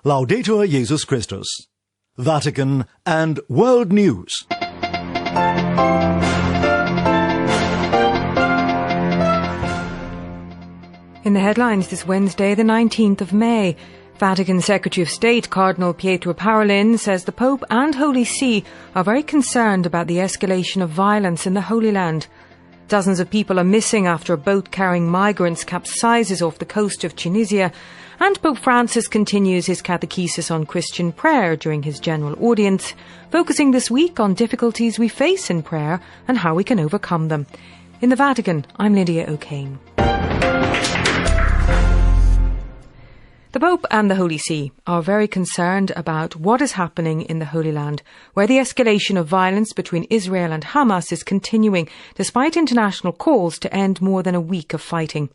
Laudetur Jesus Christus. Vatican and World News. In the headlines this Wednesday, the 19th of May, Vatican Secretary of State Cardinal Pietro Parolin says the Pope and Holy See are very concerned about the escalation of violence in the Holy Land. Dozens of people are missing after a boat carrying migrants capsizes off the coast of Tunisia, and Pope Francis continues his catechesis on Christian prayer during his general audience, focusing this week on difficulties we face in prayer and how we can overcome them. In the Vatican, I'm Lydia O'Kane. The Pope and the Holy See are very concerned about what is happening in the Holy Land, where the escalation of violence between Israel and Hamas is continuing, despite international calls to end more than a week of fighting.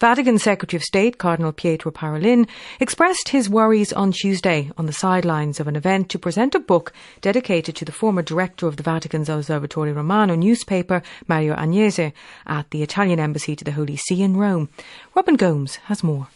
Vatican Secretary of State Cardinal Pietro Parolin expressed his worries on Tuesday on the sidelines of an event to present a book dedicated to the former director of the Vatican's Osservatore Romano newspaper, Mario Agnese, at the Italian Embassy to the Holy See in Rome. Robin Gomes has more.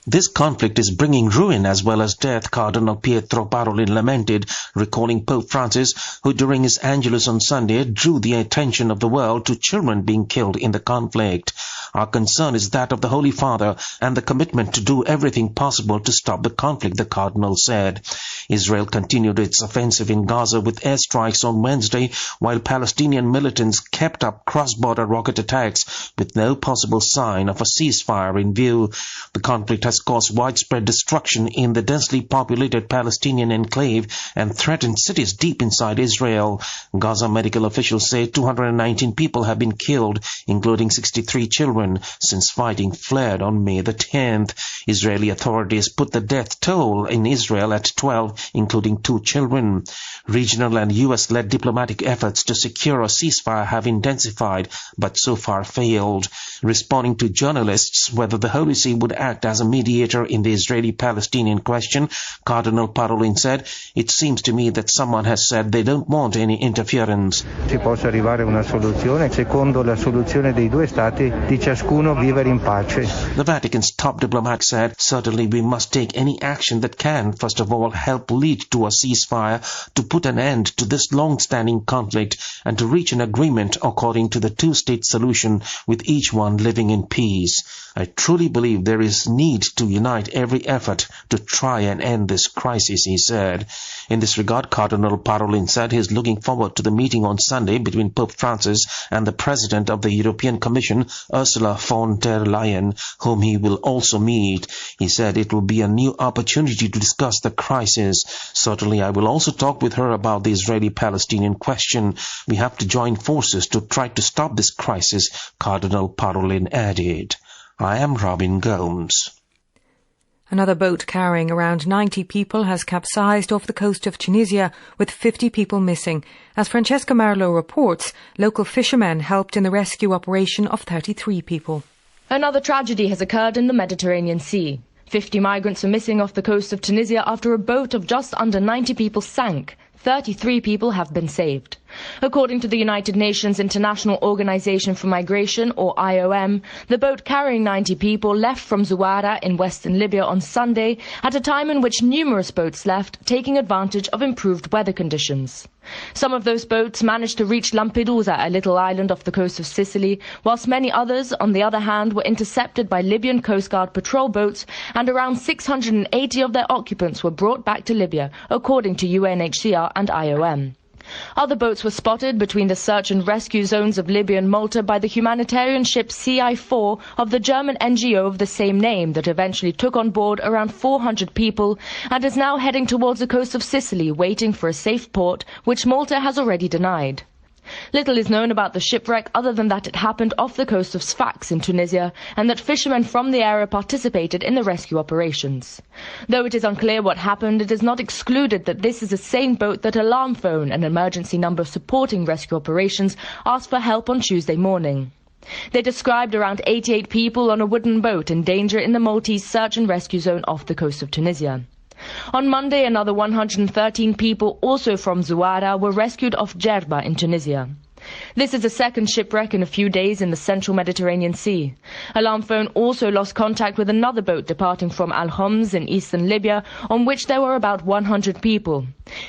This conflict is bringing ruin as well as death, Cardinal Pietro Parolin lamented, recalling Pope Francis, who during his Angelus on Sunday drew the attention of the world to children being killed in the conflict. Our concern is that of the Holy Father and the commitment to do everything possible to stop the conflict, the Cardinal said. Israel continued its offensive in Gaza with airstrikes on Wednesday, while Palestinian militants kept up cross-border rocket attacks with no possible sign of a ceasefire in view. The conflict has caused widespread destruction in the densely populated Palestinian enclave and threatened cities deep inside Israel. Gaza medical officials say 219 people have been killed, including 63 children, since fighting flared on May the 10th. Israeli authorities put the death toll in Israel at 12, including 2 children. Regional and US-led diplomatic efforts to secure a ceasefire have intensified, but so far failed. Responding to journalists whether the Holy See would act as a mediator in the Israeli-Palestinian question, Cardinal Parolin said, "It seems to me that someone has said they don't want any interference." Si possa arrivare a una soluzione secondo la soluzione dei due stati di ciascuno vivere in pace. The Vatican's top diplomat said, "Certainly we must take any action that can, first of all, help lead to a ceasefire, to put an end to this long-standing conflict and to reach an agreement according to the two-state solution with each one living in peace. I truly believe there is need to unite every effort to try and end this crisis," he said. In this regard, Cardinal Parolin said he is looking forward to the meeting on Sunday between Pope Francis and the President of the European Commission, Ursula von der Leyen, whom he will also meet. He said it will be a new opportunity to discuss the crisis. "Certainly I will also talk with her about the Israeli-Palestinian question. We have to join forces to try to stop this crisis," Cardinal Parolin added. I am Robin Gomes. Another boat carrying around 90 people has capsized off the coast of Tunisia, with 50 people missing. As Francesca Marlowe reports, local fishermen helped in the rescue operation of 33 people. Another tragedy has occurred in the Mediterranean Sea. 50 migrants are missing off the coast of Tunisia after a boat of just under 90 people sank. 33 people have been saved. According to the United Nations International Organization for Migration, or IOM, the boat carrying 90 people left from Zuwara in western Libya on Sunday at a time in which numerous boats left, taking advantage of improved weather conditions. Some of those boats managed to reach Lampedusa, a little island off the coast of Sicily, whilst many others, on the other hand, were intercepted by Libyan Coast Guard patrol boats, and around 680 of their occupants were brought back to Libya, according to UNHCR and IOM. Other boats were spotted between the search and rescue zones of Libya and Malta by the humanitarian ship CI4 of the German NGO of the same name that eventually took on board around 400 people and is now heading towards the coast of Sicily, waiting for a safe port, which Malta has already denied. Little is known about the shipwreck other than that it happened off the coast of Sfax in Tunisia and that fishermen from the area participated in the rescue operations. Though it is unclear what happened, it is not excluded that this is the same boat that Alarm Phone, an emergency number supporting rescue operations, asked for help on Tuesday morning. They described around 88 people on a wooden boat in danger in the Maltese search and rescue zone off the coast of Tunisia. On Monday, another 113 people, also from Zuwara, were rescued off Djerba in Tunisia. This is the second shipwreck in a few days in the central Mediterranean Sea. Alarm Phone also lost contact with another boat departing from Al-Homs in eastern Libya, on which there were about 100 people.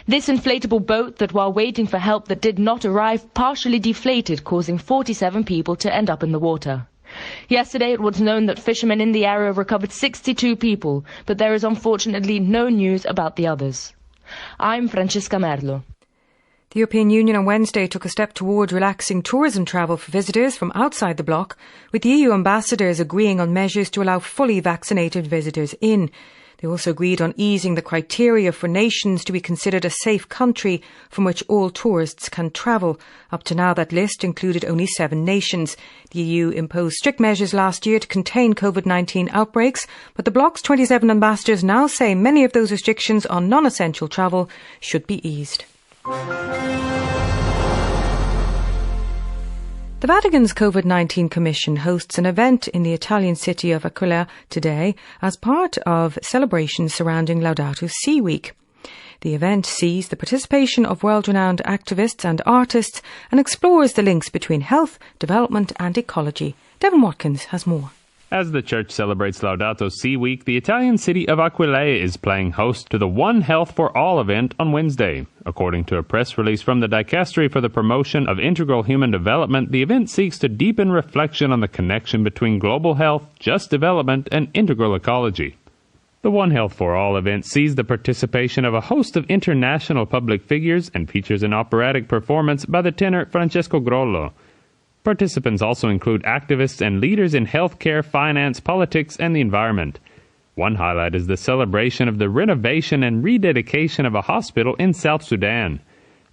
This inflatable boat that, while waiting for help that did not arrive, partially deflated, causing 47 people to end up in the water. Yesterday it was known that fishermen in the area recovered 62 people, but there is unfortunately no news about the others. I'm Francesca Merlo. The European Union on Wednesday took a step toward relaxing tourism travel for visitors from outside the bloc, with the EU ambassadors agreeing on measures to allow fully vaccinated visitors in. They also agreed on easing the criteria for nations to be considered a safe country from which all tourists can travel. Up to now, that list included only 7 nations. The EU imposed strict measures last year to contain COVID-19 outbreaks, but the bloc's 27 ambassadors now say many of those restrictions on non-essential travel should be eased. The Vatican's COVID-19 Commission hosts an event in the Italian city of Aquila today as part of celebrations surrounding Laudato Si' Week. The event sees the participation of world-renowned activists and artists and explores the links between health, development and ecology. Devon Watkins has more. As the church celebrates Laudato Si' Week, the Italian city of Aquileia is playing host to the One Health for All event on Wednesday. According to a press release from the Dicastery for the Promotion of Integral Human Development, the event seeks to deepen reflection on the connection between global health, just development, and integral ecology. The One Health for All event sees the participation of a host of international public figures and features an operatic performance by the tenor Francesco Grollo. Participants also include activists and leaders in healthcare, finance, politics, and the environment. One highlight is the celebration of the renovation and rededication of a hospital in South Sudan.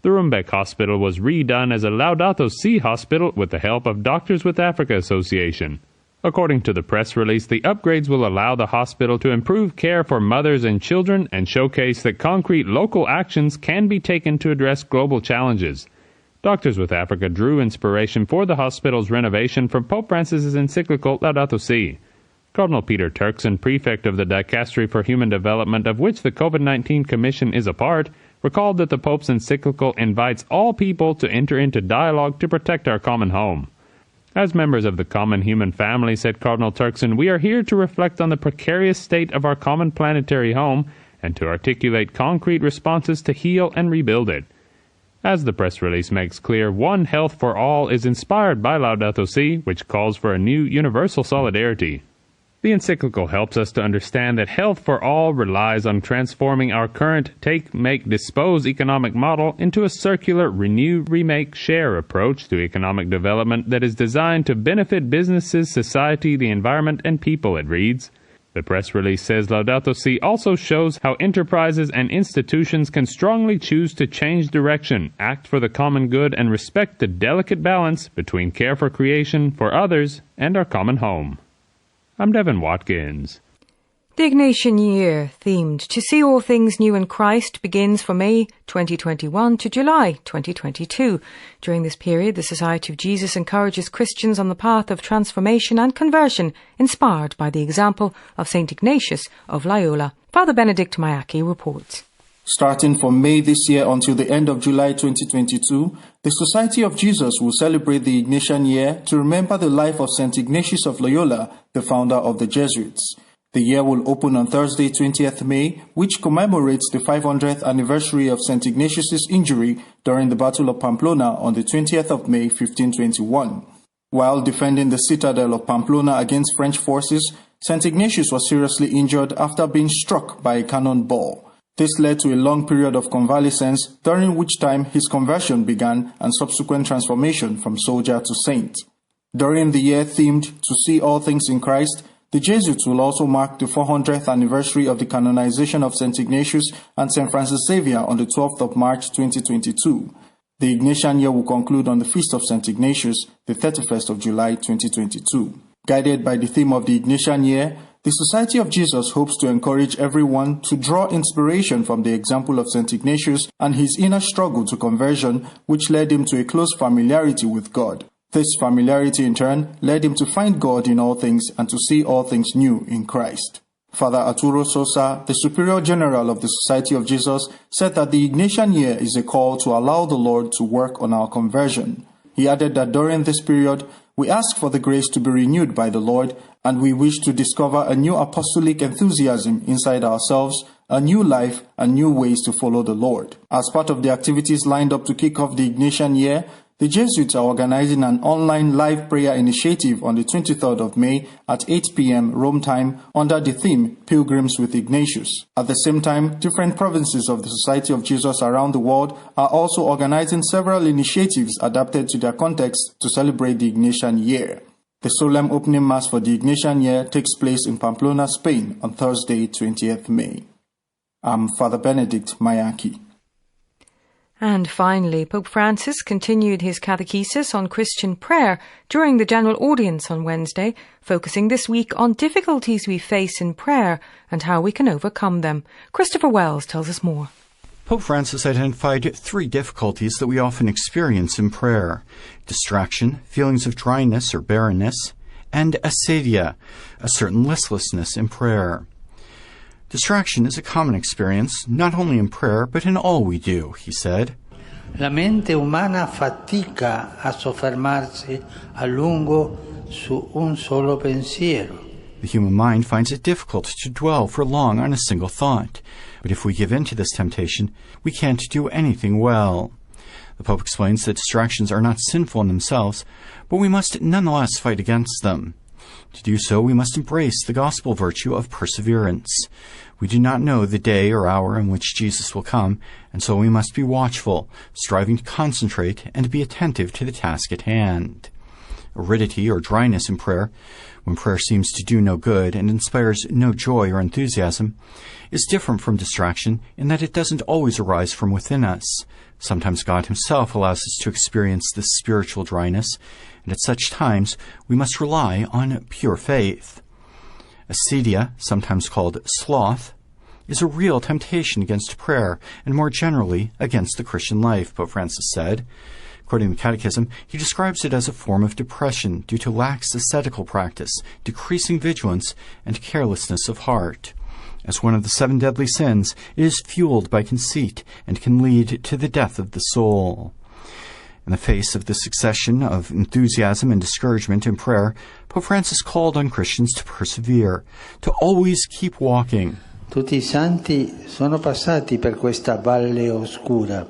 The Rumbek Hospital was redone as a Laudato Si' hospital with the help of Doctors with Africa Association. According to the press release, the upgrades will allow the hospital to improve care for mothers and children and showcase that concrete local actions can be taken to address global challenges. Doctors with Africa drew inspiration for the hospital's renovation from Pope Francis's encyclical Laudato Si'. Cardinal Peter Turkson, prefect of the Dicastery for Human Development, of which the COVID-19 Commission is a part, recalled that the Pope's encyclical invites all people to enter into dialogue to protect our common home. As members of the common human family, said Cardinal Turkson, we are here to reflect on the precarious state of our common planetary home and to articulate concrete responses to heal and rebuild it. As the press release makes clear, One Health for All is inspired by Laudato Si', which calls for a new universal solidarity. The encyclical helps us to understand that health for all relies on transforming our current take, make, dispose economic model into a circular renew, remake, share approach to economic development that is designed to benefit businesses, society, the environment, and people, it reads. The press release says Laudato Si' also shows how enterprises and institutions can strongly choose to change direction, act for the common good, and respect the delicate balance between care for creation, for others, and our common home. I'm Devon Watkins. The Ignatian Year, themed To See All Things New in Christ, begins from May 2021 to July 2022. During this period, the Society of Jesus encourages Christians on the path of transformation and conversion, inspired by the example of St. Ignatius of Loyola. Father Benedict Mayaki reports. Starting from May this year until the end of July 2022, the Society of Jesus will celebrate the Ignatian Year to remember the life of St. Ignatius of Loyola, the founder of the Jesuits. The year will open on Thursday, 20th May, which commemorates the 500th anniversary of St. Ignatius' injury during the Battle of Pamplona on the 20th of May, 1521. While defending the citadel of Pamplona against French forces, St. Ignatius was seriously injured after being struck by a cannonball. This led to a long period of convalescence, during which time his conversion began and subsequent transformation from soldier to saint. During the year themed To See All Things in Christ, the Jesuits will also mark the 400th anniversary of the canonization of St. Ignatius and St. Francis Xavier on the 12th of March 2022. The Ignatian Year will conclude on the Feast of St. Ignatius, the 31st of July 2022. Guided by the theme of the Ignatian Year, the Society of Jesus hopes to encourage everyone to draw inspiration from the example of St. Ignatius and his inner struggle to conversion, which led him to a close familiarity with God. This familiarity, in turn, led him to find God in all things and to see all things new in Christ. Father Arturo Sosa, the Superior General of the Society of Jesus, said that the Ignatian Year is a call to allow the Lord to work on our conversion. He added that during this period, we ask for the grace to be renewed by the Lord, and we wish to discover a new apostolic enthusiasm inside ourselves, a new life, and new ways to follow the Lord. As part of the activities lined up to kick off the Ignatian year, the Jesuits are organizing an online live prayer initiative on the 23rd of May at 8 p.m. Rome time under the theme Pilgrims with Ignatius. At the same time, different provinces of the Society of Jesus around the world are also organizing several initiatives adapted to their context to celebrate the Ignatian year. The solemn opening mass for the Ignatian year takes place in Pamplona, Spain on Thursday, 20th May. I'm Father Benedict Mayaki. And finally, Pope Francis continued his catechesis on Christian prayer during the general audience on Wednesday, focusing this week on difficulties we face in prayer and how we can overcome them. Christopher Wells tells us more. Pope Francis identified 3 difficulties that we often experience in prayer: distraction, feelings of dryness or barrenness, and acedia, a certain listlessness in prayer. Distraction is a common experience, not only in prayer, but in all we do, he said. La mente umana fatica a soffermarsi a lungo su un solo pensiero. The human mind finds it difficult to dwell for long on a single thought. But if we give in to this temptation, we can't do anything well. The Pope explains that distractions are not sinful in themselves, but we must nonetheless fight against them. To do so, we must embrace the gospel virtue of perseverance. We do not know the day or hour in which Jesus will come, and so we must be watchful, striving to concentrate and be attentive to the task at hand. Aridity or dryness in prayer, when prayer seems to do no good and inspires no joy or enthusiasm, is different from distraction in that it doesn't always arise from within us. Sometimes God himself allows us to experience this spiritual dryness, and at such times we must rely on pure faith. Acedia, sometimes called sloth, is a real temptation against prayer and more generally against the Christian life, Pope Francis said. Quoting the Catechism, he describes it as a form of depression due to lax ascetical practice, decreasing vigilance, and carelessness of heart. As one of the 7 deadly sins, it is fueled by conceit and can lead to the death of the soul. In the face of the succession of enthusiasm and discouragement in prayer, Pope Francis called on Christians to persevere, to always keep walking. Tutti I santi sono passati per questa valle oscura.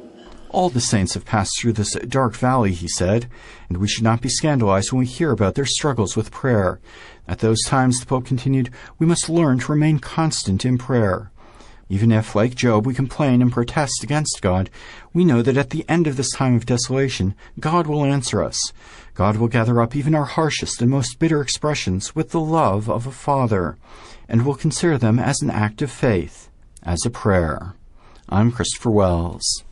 All the saints have passed through this dark valley, he said, and we should not be scandalized when we hear about their struggles with prayer. At those times, the Pope continued, we must learn to remain constant in prayer. Even if, like Job, we complain and protest against God, we know that at the end of this time of desolation, God will answer us. God will gather up even our harshest and most bitter expressions with the love of a Father, and will consider them as an act of faith, as a prayer. I'm Christopher Wells.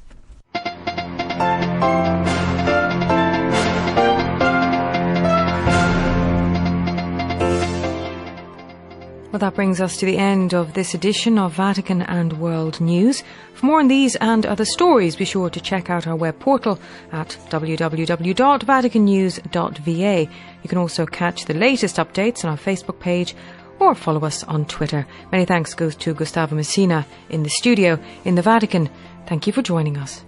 Well, that brings us to the end of this edition of Vatican and World News. For more on these and other stories, be sure to check out our web portal at www.vaticannews.va. You can also catch the latest updates on our Facebook page or follow us on Twitter. Many thanks goes to Gustavo Messina in the studio in the Vatican. Thank you for joining us.